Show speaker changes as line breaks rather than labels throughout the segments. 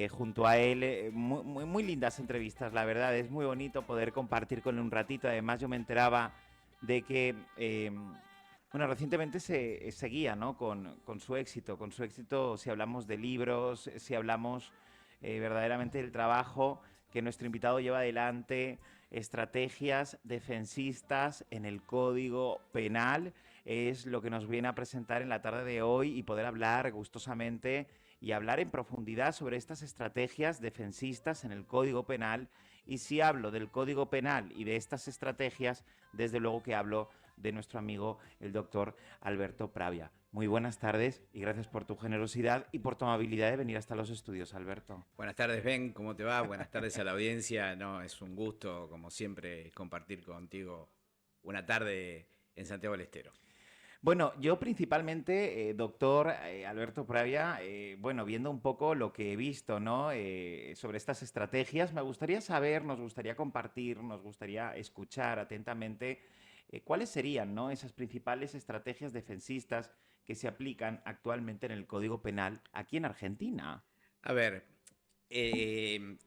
junto a él. Muy lindas entrevistas, la verdad. Es muy bonito poder compartir con él un ratito. Además, yo me enteraba de que, bueno, recientemente se seguía, ¿no? Con su éxito. Con su éxito, si hablamos de libros, si hablamos verdaderamente del trabajo que nuestro invitado lleva adelante, estrategias defensistas en el Código Penal, es lo que nos viene a presentar en la tarde de hoy y poder hablar gustosamente y hablar en profundidad sobre estas estrategias defensistas en el Código Penal. Y si hablo del Código Penal y de estas estrategias, desde luego que hablo de nuestro amigo el doctor Alberto Pravia. Muy buenas tardes y gracias por tu generosidad y por tu amabilidad de venir hasta los estudios, Alberto.
Buenas tardes, Ben, ¿cómo te va? Buenas tardes a la audiencia. No, es un gusto, como siempre, compartir contigo una tarde en Santiago del Estero.
Bueno, yo principalmente, doctor Alberto Pravia, bueno, viendo un poco lo que he visto, ¿no? Sobre estas estrategias, me gustaría saber, nos gustaría compartir, nos gustaría escuchar atentamente cuáles serían, ¿no? Esas principales estrategias defensistas que se aplican actualmente en el Código Penal aquí en Argentina.
A ver, te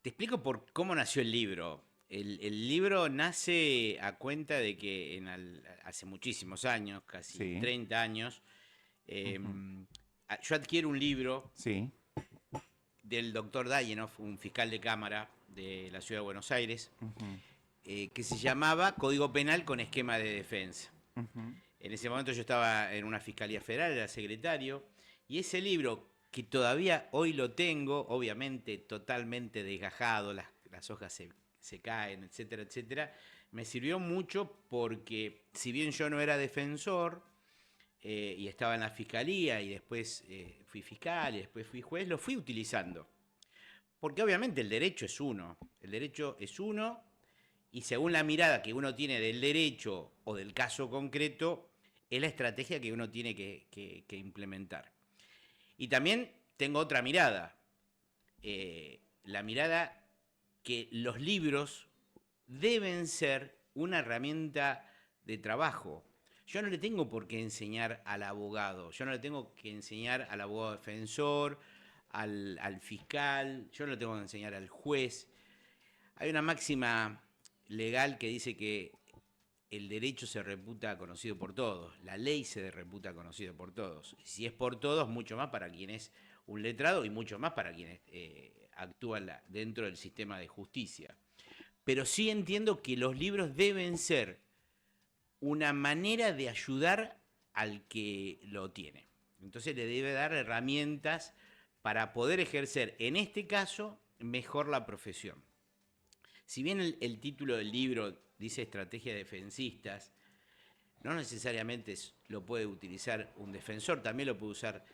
explico por cómo nació el libro. El libro nace a cuenta de que hace muchísimos años, casi
Sí.
30 años, eh,
Ujú.
yo adquiero un libro
Sí.
del doctor Dayenov, un fiscal de cámara de la ciudad de Buenos Aires,
Ujú.
que se llamaba Código Penal con esquema de defensa.
Ujú.
En ese momento yo estaba en una fiscalía federal, era secretario, y ese libro, que todavía hoy lo tengo, obviamente totalmente desgajado, las hojas se caen, etcétera, etcétera, me sirvió mucho porque si bien yo no era defensor y estaba en la fiscalía y después fui fiscal y después fui juez, lo fui utilizando. Porque obviamente el derecho es uno, el derecho es uno y según la mirada que uno tiene del derecho o del caso concreto, es la estrategia que uno tiene que implementar. Y también tengo otra mirada, la mirada que los libros deben ser una herramienta de trabajo. Yo no le tengo por qué enseñar al abogado, yo no le tengo que enseñar al abogado defensor, al fiscal, yo no le tengo que enseñar al juez. Hay una máxima legal que dice que el derecho se reputa conocido por todos, la ley se reputa conocida por todos. Si es por todos, mucho más para quien es un letrado y mucho más para quienes actúan dentro del sistema de justicia. Pero sí entiendo que los libros deben ser una manera de ayudar al que lo tiene. Entonces le debe dar herramientas para poder ejercer, en este caso, mejor la profesión. Si bien el título del libro dice estrategias defensistas, no necesariamente lo puede utilizar un defensor, también lo puede usar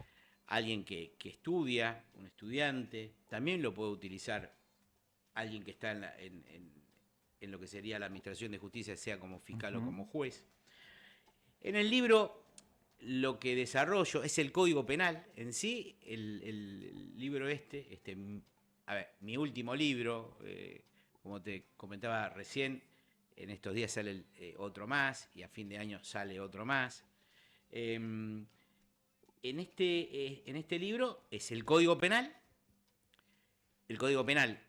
alguien que estudia, un estudiante, también lo puede utilizar alguien que está en lo que sería la administración de justicia, sea como fiscal o
Ujú.
como juez. En el libro lo que desarrollo es el Código Penal en sí, el libro a ver, mi último libro, como te comentaba recién, en estos días sale otro más y a fin de año sale otro más. En este libro es el Código Penal. El Código Penal,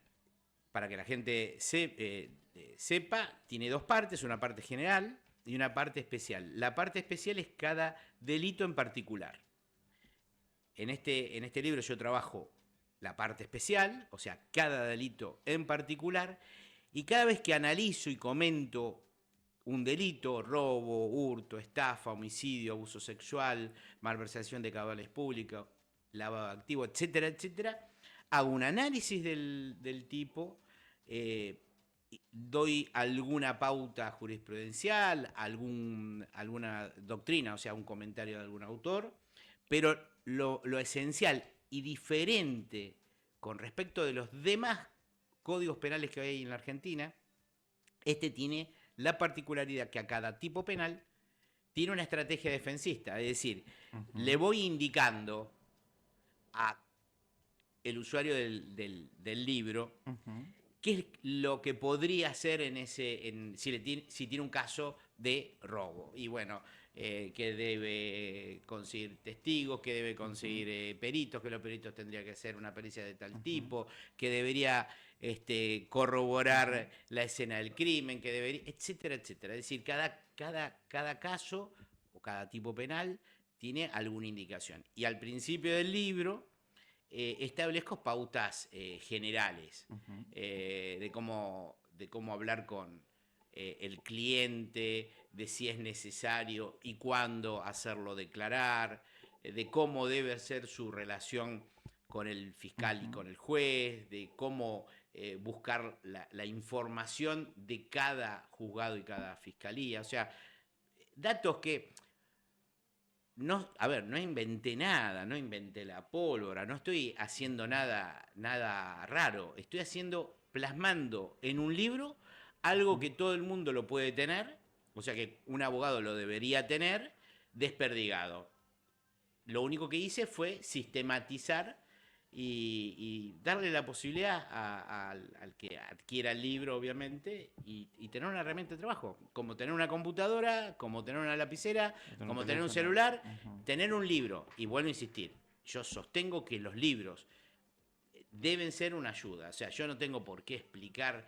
para que la gente sepa, tiene dos partes, una parte general y una parte especial. La parte especial es cada delito en particular. En este libro yo trabajo la parte especial, o sea, cada delito en particular, y cada vez que analizo y comento un delito, robo, hurto, estafa, homicidio, abuso sexual, malversación de caudales públicos, lavado de activos, etcétera, etcétera, hago un análisis del tipo, eh, doy alguna pauta jurisprudencial, alguna doctrina, o sea, un comentario de algún autor, pero lo esencial y diferente con respecto de los demás códigos penales que hay en la Argentina, este tiene la particularidad que a cada tipo penal tiene una estrategia defensista, es decir, le
Ujú.
voy indicando a el usuario del libro
Ujú.
¿qué es lo que podría hacer si tiene un caso de robo? Y bueno, que debe conseguir testigos, que debe conseguir peritos, que los peritos tendrían que hacer una pericia de tal tipo, que debería corroborar la escena del crimen, que debería, etcétera, etcétera. Es decir, cada caso o cada tipo penal tiene alguna indicación. Y al principio del libro establezco pautas generales de cómo hablar con el cliente, de si es necesario y cuándo hacerlo declarar, de cómo debe ser su relación con el fiscal y con el juez, de cómo buscar la información de cada juzgado y cada fiscalía. O sea, datos que no, a ver, no inventé nada, no inventé la pólvora, no estoy haciendo nada raro, estoy plasmando en un libro algo que todo el mundo lo puede tener, o sea que un abogado lo debería tener, desperdigado. Lo único que hice fue sistematizar y darle la posibilidad al que adquiera el libro, obviamente, y tener una herramienta de trabajo, como tener una computadora, como tener una lapicera, como tener un celular, tener un libro. Y vuelvo a insistir, yo sostengo que los libros deben ser una ayuda. O sea, yo no tengo por qué explicar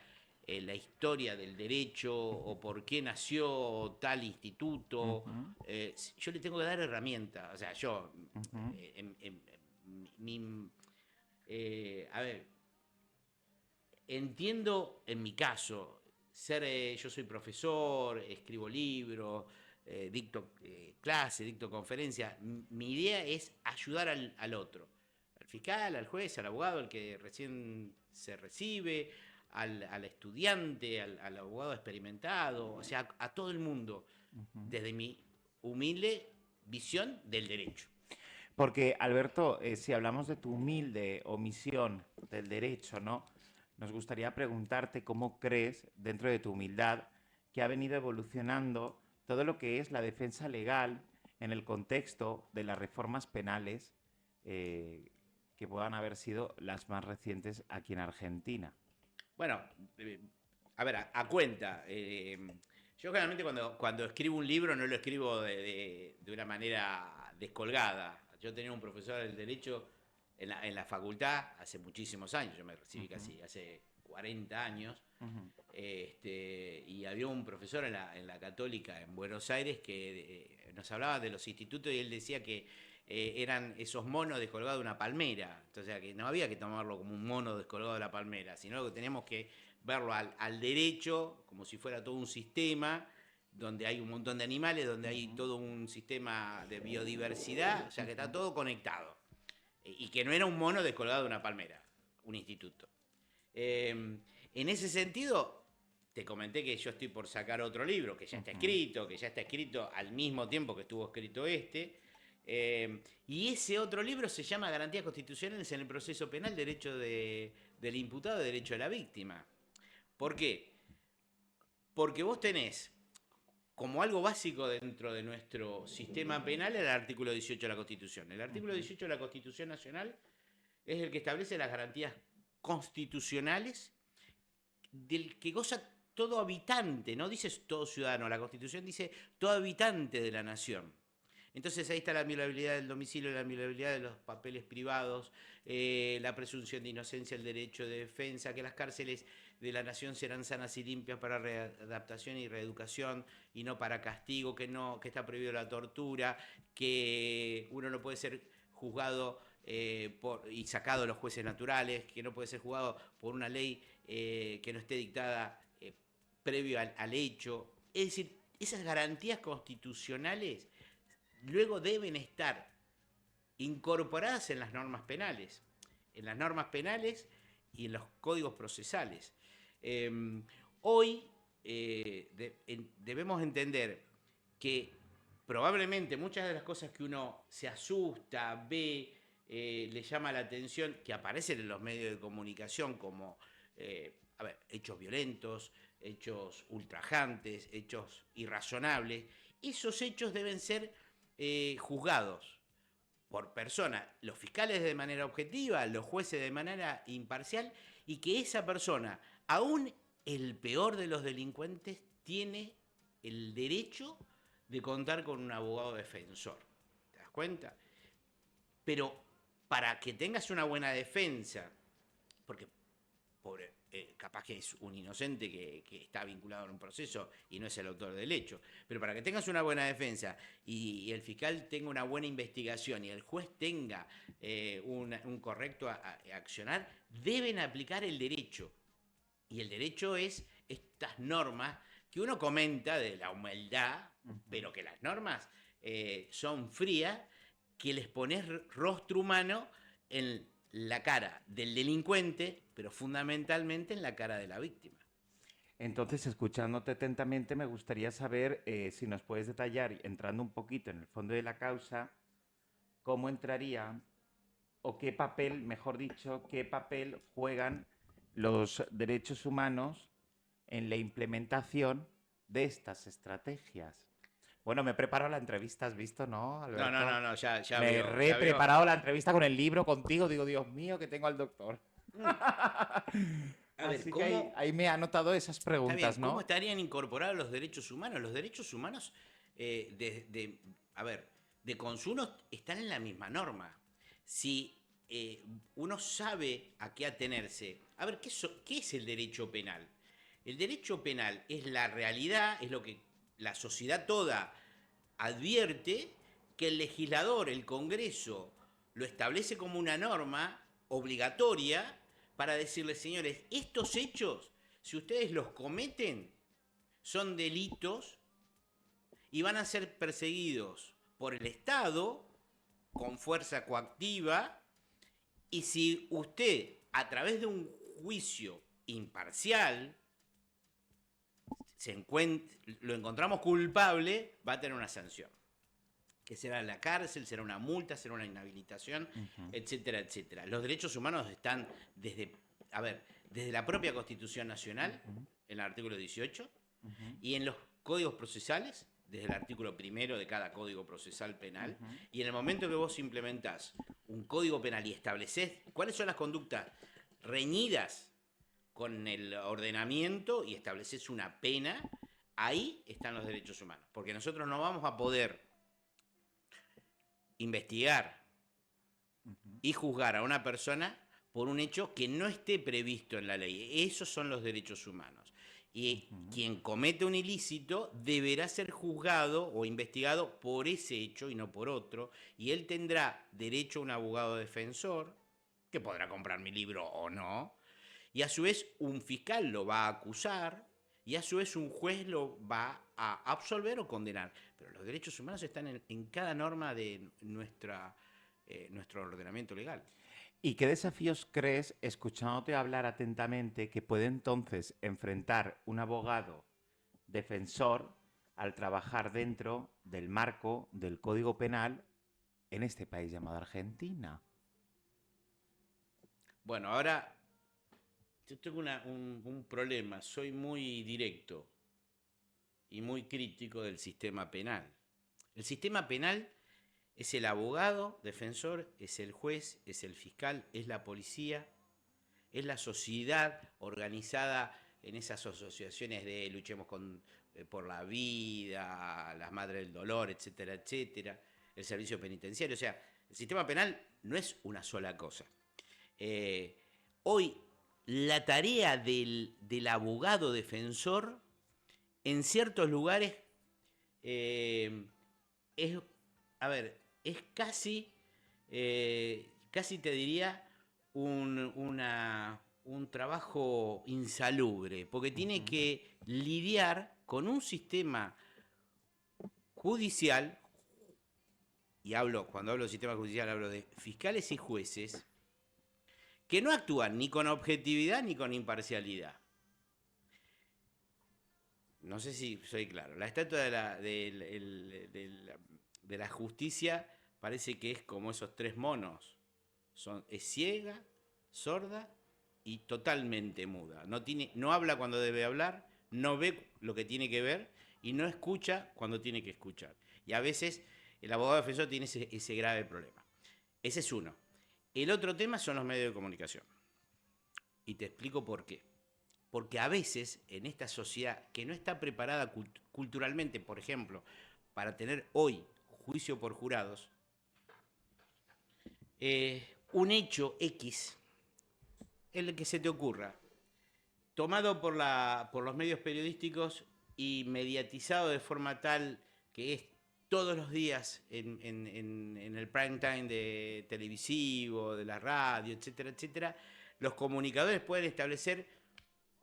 la historia del derecho o por qué nació tal instituto. Yo le tengo que dar herramientas. O sea, yo, a ver, entiendo en mi caso, yo soy profesor, escribo libros, dicto clase, dicto conferencia. Mi idea es ayudar al otro, al fiscal, al juez, al abogado, al que recién se recibe, al estudiante, al abogado experimentado, o sea, a todo el mundo, desde mi humilde visión del derecho.
Porque, Alberto, si hablamos de tu humilde omisión del derecho, ¿no? Nos gustaría preguntarte cómo crees, dentro de tu humildad, que ha venido evolucionando todo lo que es la defensa legal en el contexto de las reformas penales que puedan haber sido las más recientes aquí en Argentina.
Bueno, a ver, a cuenta. Yo generalmente cuando escribo un libro no lo escribo de una manera descolgada. Yo tenía un profesor del derecho en la facultad hace muchísimos años, yo me recibí casi hace 40 años, y había un profesor en la Católica en Buenos Aires que nos hablaba de los institutos y él decía que eran esos monos descolgados de una palmera. Entonces, que no había que tomarlo como un mono descolgado de la palmera, sino que teníamos que verlo al derecho como si fuera todo un sistema donde hay un montón de animales, donde hay todo un sistema de biodiversidad, o sea que está todo conectado. Y que no era un mono descolgado de una palmera, un instituto. En ese sentido, te comenté que yo estoy por sacar otro libro, que ya está escrito al mismo tiempo que estuvo escrito este. Y ese otro libro se llama Garantías Constitucionales en el Proceso Penal, Derecho del Imputado, Derecho de la Víctima. ¿Por qué? Porque vos tenés como algo básico dentro de nuestro sistema penal el artículo 18 de la Constitución. El artículo 18 de la Constitución Nacional es el que establece las garantías constitucionales del que goza todo habitante, no dice todo ciudadano, la Constitución dice todo habitante de la nación. Entonces ahí está la inviolabilidad del domicilio, la inviolabilidad de los papeles privados, la presunción de inocencia, el derecho de defensa, que las cárceles de la nación serán sanas y limpias para readaptación y reeducación y no para castigo, que está prohibido la tortura, que uno no puede ser juzgado y sacado de los jueces naturales, que no puede ser juzgado por una ley que no esté dictada previo al hecho. Es decir, esas garantías constitucionales luego deben estar incorporadas en las normas penales y en los códigos procesales. Hoy debemos entender que probablemente muchas de las cosas que uno se asusta, ve, le llama la atención, que aparecen en los medios de comunicación como hechos violentos, hechos ultrajantes, hechos irrazonables, esos hechos deben ser juzgados por personas, los fiscales de manera objetiva, los jueces de manera imparcial, y que esa persona, Aún el peor de los delincuentes tiene el derecho de contar con un abogado defensor. ¿Te das cuenta? Pero para que tengas una buena defensa, porque pobre, capaz que es un inocente que está vinculado en un proceso y no es el autor del hecho, pero para que tengas una buena defensa y el fiscal tenga una buena investigación y el juez tenga un correcto accionar, deben aplicar el derecho. Y el derecho es estas normas que uno comenta de la humildad, pero que las normas son frías, que les pones rostro humano en la cara del delincuente, pero fundamentalmente en la cara de la víctima.
Entonces, escuchándote atentamente, me gustaría saber si nos puedes detallar, entrando un poquito en el fondo de la causa, cómo entraría o qué papel, mejor dicho, qué papel juegan los derechos humanos en la implementación de estas estrategias. Bueno, me he preparado la entrevista, ¿has visto, no,
No, no,
Alberto?
no, no, ya
Me he
veo, ya veo.
preparado la entrevista con el libro contigo. Digo, Dios mío, que tengo al doctor.
A ver,
Así que ahí,
¿cómo?
ahí me ha anotado esas
Está bien,
preguntas,
¿cómo
¿no?
estarían incorporados los derechos humanos? Los derechos humanos, a ver, de consumo están en la misma norma. Si uno sabe a qué atenerse, a ver, ¿qué es el derecho penal? El derecho penal es la realidad, es lo que la sociedad toda advierte, que el legislador, el Congreso, lo establece como una norma obligatoria para decirles, señores, estos hechos, si ustedes los cometen, son delitos y van a ser perseguidos por el Estado con fuerza coactiva, y si usted, a través de un juicio imparcial, lo encontramos culpable, va a tener una sanción. Que será la cárcel, será una multa, será una inhabilitación,
Ujú,
etcétera, etcétera. Los derechos humanos están desde la propia Constitución Nacional,
ujú,
en el artículo 18,
ujú,
y en los códigos procesales, desde el artículo primero de cada código procesal penal,
ujú.
y en el momento que vos implementás un código penal y establecés cuáles son las conductas reñidas con el ordenamiento y estableces una pena, ahí están los derechos humanos. Porque nosotros no vamos a poder investigar
Ujú,
y juzgar a una persona por un hecho que no esté previsto en la ley. Esos son los derechos humanos. Y
ujú.
quien comete un ilícito deberá ser juzgado o investigado por ese hecho y no por otro. Y él tendrá derecho a un abogado defensor, que podrá comprar mi libro o no. Y a su vez un fiscal lo va a acusar y a su vez un juez lo va a absolver o condenar. Pero los derechos humanos están en cada norma de nuestro ordenamiento legal.
¿Y qué desafíos crees, escuchándote hablar atentamente, que puede entonces enfrentar un abogado defensor al trabajar dentro del marco del Código Penal en este país llamado Argentina?
Bueno, ahora yo tengo un problema, soy muy directo y muy crítico del sistema penal. El sistema penal es el abogado defensor, es el juez, es el fiscal, es la policía, es la sociedad organizada en esas asociaciones de luchemos por la vida, las madres del dolor, etcétera, etcétera, el servicio penitenciario. O sea, el sistema penal no es una sola cosa. Eh, Hoy la tarea del abogado defensor en ciertos lugares eh, es, a ver, es casi te diría, un trabajo insalubre, porque tiene
Ujú,
que lidiar con un sistema judicial, y cuando hablo de sistema judicial, hablo de fiscales y jueces, que no actúan ni con objetividad ni con imparcialidad. No sé si soy claro. La estatua de la justicia parece que es como esos tres monos. Es ciega, sorda y totalmente muda. No habla cuando debe hablar, no ve lo que tiene que ver y no escucha cuando tiene que escuchar. Y a veces el abogado defensor tiene ese grave problema. Ese es uno. El otro tema son los medios de comunicación. Y te explico por qué. porque a veces en esta sociedad que no está preparada culturalmente, por ejemplo, para tener hoy juicio por jurados, un hecho X, el que se te ocurra, tomado por los medios periodísticos y mediatizado de forma tal que es todos los días en el prime time de televisivo, de la radio, etcétera, etcétera, los comunicadores pueden establecer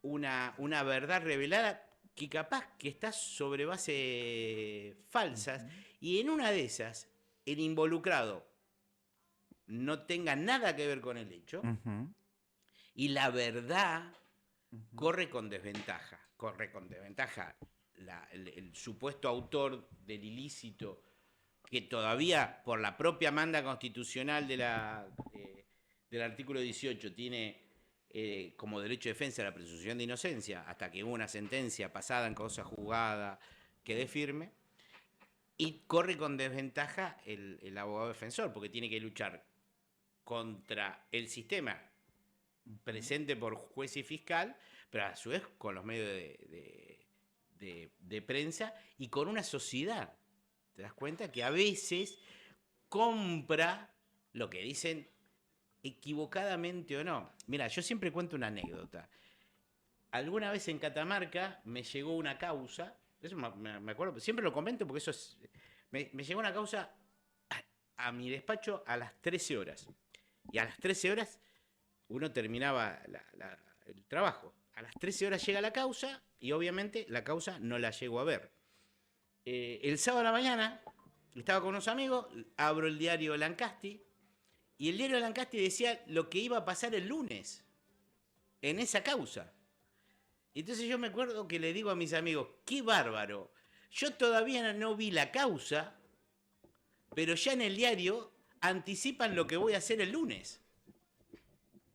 una verdad revelada que capaz que está sobre base falsas, y en una de esas el involucrado no tenga nada que ver con el hecho, y la verdad corre con desventaja. Corre con desventaja el supuesto autor del ilícito, que todavía por la propia manda constitucional del artículo 18 tiene como derecho de defensa la presunción de inocencia hasta que una sentencia pasada en causa juzgada quede firme. Y corre con desventaja el abogado defensor, porque tiene que luchar contra el sistema presente por juez y fiscal, pero a su vez con los medios de prensa y con una sociedad. ¿Te das cuenta? Que a veces compra lo que dicen equivocadamente o no. Mira, yo siempre cuento una anécdota. Alguna vez en Catamarca me llegó una causa, eso me acuerdo, siempre lo comento porque eso es... Me llegó una causa a mi despacho a las 13 horas. Y a las 13 horas uno terminaba el trabajo. A las 13 horas llega la causa y obviamente la causa no la llego a ver. El sábado a la mañana estaba con unos amigos, abro el diario Lancasti y el diario Lancasti decía lo que iba a pasar el lunes en esa causa. Entonces yo me acuerdo que le digo a mis amigos, qué bárbaro, yo todavía no vi la causa, pero ya en el diario anticipan lo que voy a hacer el lunes.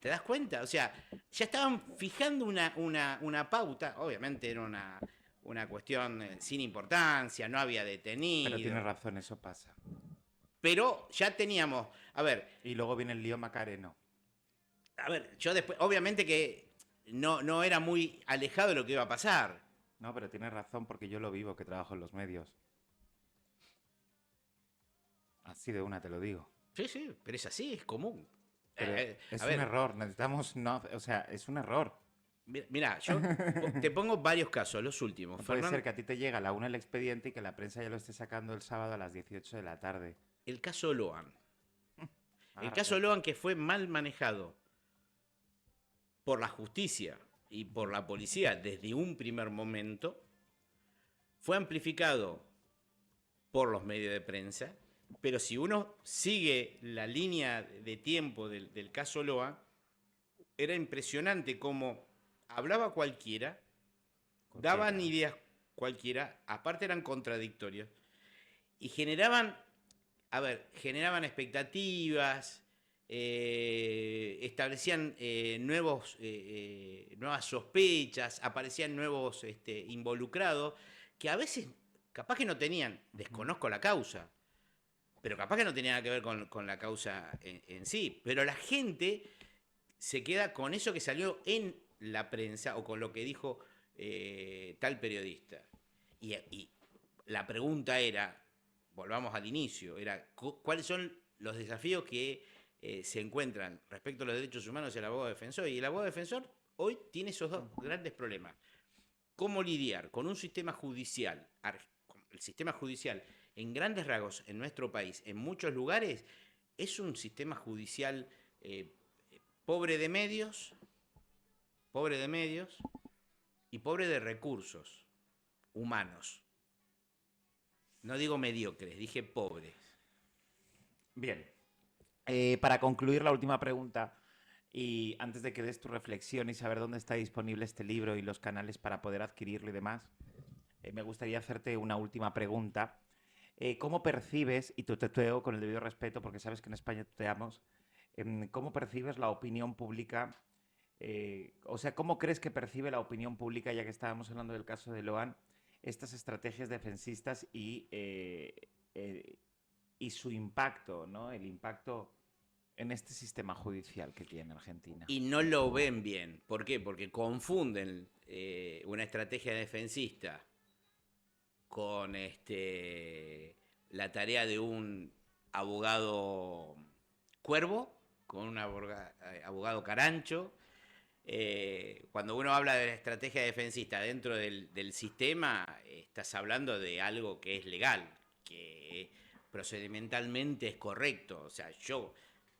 ¿Te das cuenta? O sea, ya estaban fijando una pauta, obviamente era una cuestión sin importancia, no había detenido.
Pero tienes razón, eso pasa.
Pero ya teníamos, a ver...
Y luego viene el lío Macareno.
A ver, yo después, obviamente que no era muy alejado de lo que iba a pasar.
No, pero tienes razón porque yo lo vivo, que trabajo en los medios. Así de una te lo digo.
Sí, pero es así, es común.
Pero es un error, necesitamos... No, o sea, es un error.
Mira, yo te pongo varios casos, los últimos.
No puede ser que a ti te llega a la 1 el expediente y que la prensa ya lo esté sacando el sábado a las 18 de la tarde.
El caso Loan. El caso Loan, que fue mal manejado por la justicia y por la policía desde un primer momento, fue amplificado por los medios de prensa, pero si uno sigue la línea de tiempo del caso Loan, era impresionante cómo hablaba cualquiera, daban ideas cualquiera, aparte eran contradictorios, y generaban expectativas, establecían nuevas sospechas, aparecían nuevos involucrados, que a veces capaz que no tenían, desconozco la causa, pero capaz que no tenía nada que ver con la causa en sí, pero la gente se queda con eso que salió en la prensa o con lo que dijo tal periodista. Y la pregunta era, volvamos al inicio, era ¿cuáles son los desafíos que se encuentran respecto a los derechos humanos del abogado defensor? Y el abogado defensor hoy tiene esos dos grandes problemas. ¿Cómo lidiar con un sistema judicial? El sistema judicial, en grandes rasgos, en nuestro país, en muchos lugares, es un sistema judicial pobre de medios y pobre de recursos humanos. No digo mediocres, dije pobres.
Bien. Para concluir la última pregunta, y antes de que des tu reflexión y saber dónde está disponible este libro y los canales para poder adquirirlo y demás, me gustaría hacerte una última pregunta. ¿Cómo percibes, y te tuteo con el debido respeto porque sabes que en España tuteamos, cómo percibes la opinión pública? O sea, ¿cómo crees que percibe la opinión pública, ya que estábamos hablando del caso de Loan, estas estrategias defensistas y su impacto, ¿no? El impacto en este sistema judicial que tiene Argentina.
Y no lo ven bien. ¿Por qué? Porque confunden una estrategia defensista con la tarea de un abogado cuervo, con un abogado carancho. Cuando uno habla de la estrategia defensista dentro del sistema, estás hablando de algo que es legal, que procedimentalmente es correcto. O sea,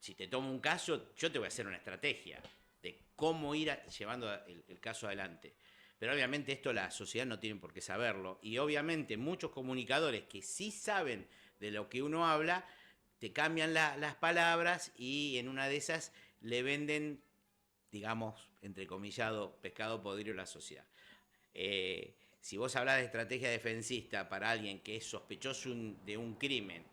si te tomo un caso, yo te voy a hacer una estrategia de cómo ir llevando el caso adelante. Pero obviamente esto la sociedad no tiene por qué saberlo. Y obviamente muchos comunicadores que sí saben de lo que uno habla, te cambian las palabras y en una de esas le venden, digamos, entrecomillado, pescado podrido a la sociedad. Si vos hablas de estrategia defensista para alguien que es sospechoso de un crimen,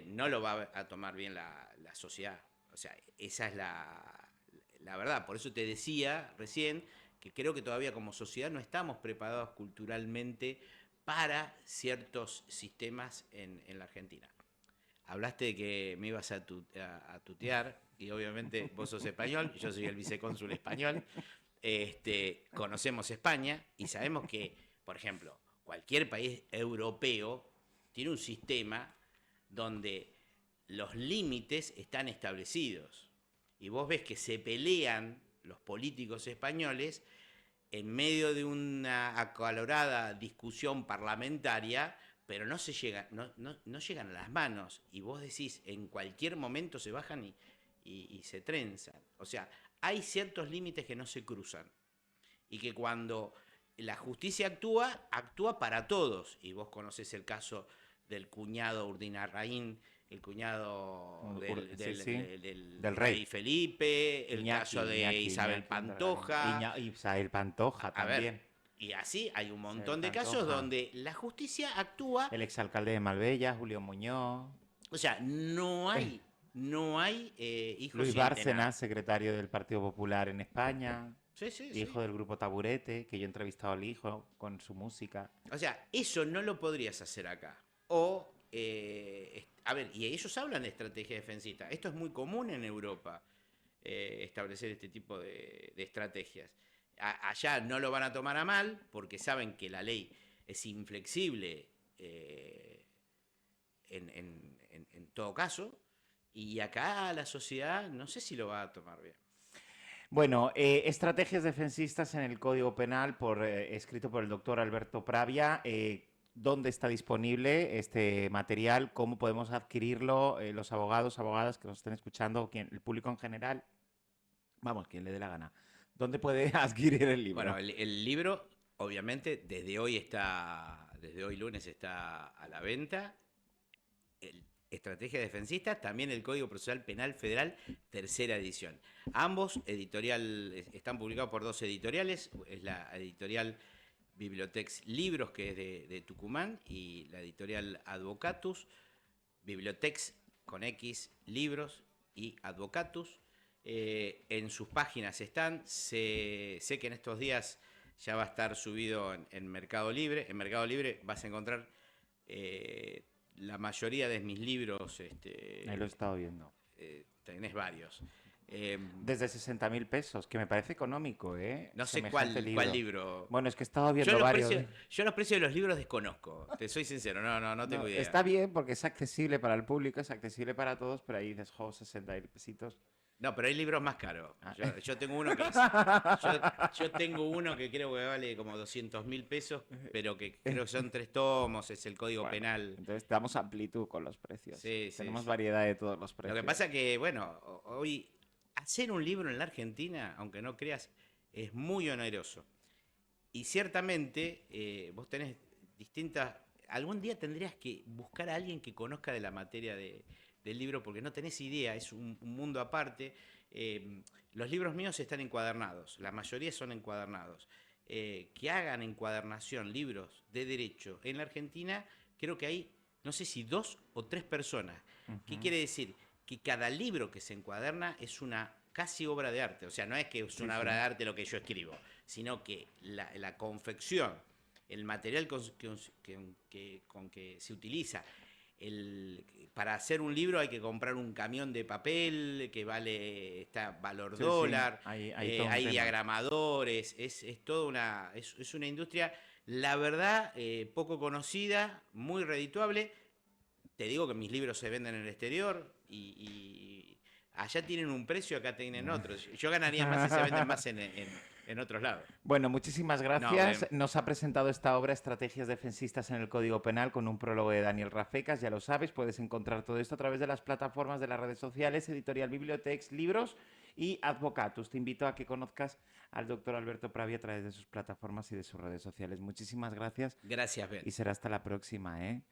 no lo va a tomar bien la sociedad. O sea, esa es la verdad. Por eso te decía recién que creo que todavía como sociedad no estamos preparados culturalmente para ciertos sistemas en la Argentina. Hablaste de que me ibas a tutear, y obviamente vos sos español, yo soy el vicecónsul español. Conocemos España y sabemos que, por ejemplo, cualquier país europeo tiene un sistema donde los límites están establecidos. Y vos ves que se pelean los políticos españoles en medio de una acalorada discusión parlamentaria, pero no llegan a las manos. Y vos decís, en cualquier momento se bajan y se trenzan. O sea, hay ciertos límites que no se cruzan. Y que cuando la justicia actúa para todos. Y vos conocés el caso del cuñado Urdinarraín, el cuñado del rey Felipe, el caso de Isabel Pantoja.
Isabel Pantoja también.
Y así hay un montón de casos donde la justicia actúa.
El exalcalde de Marbella, Julio Muñoz.
O sea, no hay hijos
Luis Bárcenas, secretario del Partido Popular en España. Hijo del grupo Taburete, que yo he entrevistado al hijo con su música.
O sea, eso no lo podrías hacer acá. O, a ver, y ellos hablan de estrategia defensista. Esto es muy común en Europa, establecer este tipo de estrategias. Allá no lo van a tomar a mal, porque saben que la ley es inflexible en todo caso. Y acá la sociedad no sé si lo va a tomar bien.
Bueno, estrategias defensistas en el Código Penal, escrito por el doctor Alberto Pravia. ¿Dónde está disponible este material? ¿Cómo podemos adquirirlo? Los abogados, abogadas que nos estén escuchando, el público en general. Vamos, quien le dé la gana. ¿Dónde puede adquirir el libro?
Bueno, el libro, obviamente, desde hoy lunes está a la venta. Estrategia defensista, también el Código Procesal Penal Federal, tercera edición. Ambos están publicados por dos editoriales, es la editorial Bibliotex Libros, que es de Tucumán, y la editorial Advocatus. Bibliotex con X, Libros y Advocatus. En sus páginas están, sé que en estos días ya va a estar subido en Mercado Libre. En Mercado Libre vas a encontrar la mayoría de mis libros.
Ahí lo he estado viendo.
Tenés varios.
Desde 60.000 pesos, que me parece económico, ¿eh?
No sé cuál libro.
Bueno, es que he estado viendo varios.
Yo los precios de los libros desconozco, te soy sincero, no tengo idea.
Está bien porque es accesible para el público, es accesible para todos, pero ahí dices, 60.000 pesitos.
No, pero hay libros más caros. Yo tengo uno que yo tengo uno que creo que vale como 200.000 pesos, pero que creo que son 3 tomos, es el Código Penal.
Entonces damos amplitud con los precios.
Sí,
tenemos variedad de todos los precios.
Lo que pasa que, bueno, hoy hacer un libro en la Argentina, aunque no creas, es muy oneroso. Y ciertamente vos tenés distintas... Algún día tendrías que buscar a alguien que conozca de la materia del libro, porque no tenés idea, es un mundo aparte. Los libros míos están encuadernados, la mayoría son encuadernados. Que hagan encuadernación, libros de derecho en la Argentina, creo que hay, no sé si 2 o 3 personas. ¿Qué quiere decir? Que cada libro que se encuaderna es una casi obra de arte. O sea, no es que es una obra de arte lo que yo escribo, sino que la confección, el material con que se utiliza, para hacer un libro hay que comprar un camión de papel que está valor
Sí, sí,
dólar,
hay todo un
hay
tema.
diagramadores, es toda es una industria, la verdad, poco conocida, muy redituable. Te digo que mis libros se venden en el exterior y allá tienen un precio, acá tienen otro. Yo ganaría más si se venden más en otros lados.
Bueno, muchísimas
No,
gracias. Nos ha presentado esta obra Estrategias Defensistas en el Código Penal con un prólogo de Daniel Rafecas. Ya lo sabes, puedes encontrar todo esto a través de las plataformas de las redes sociales, Editorial Bibliotex, Libros y Advocatus. Te invito a que conozcas al doctor Alberto Pravi a través de sus plataformas y de sus redes sociales. Muchísimas gracias
gracias, Ben.
y será hasta la próxima, ¿eh?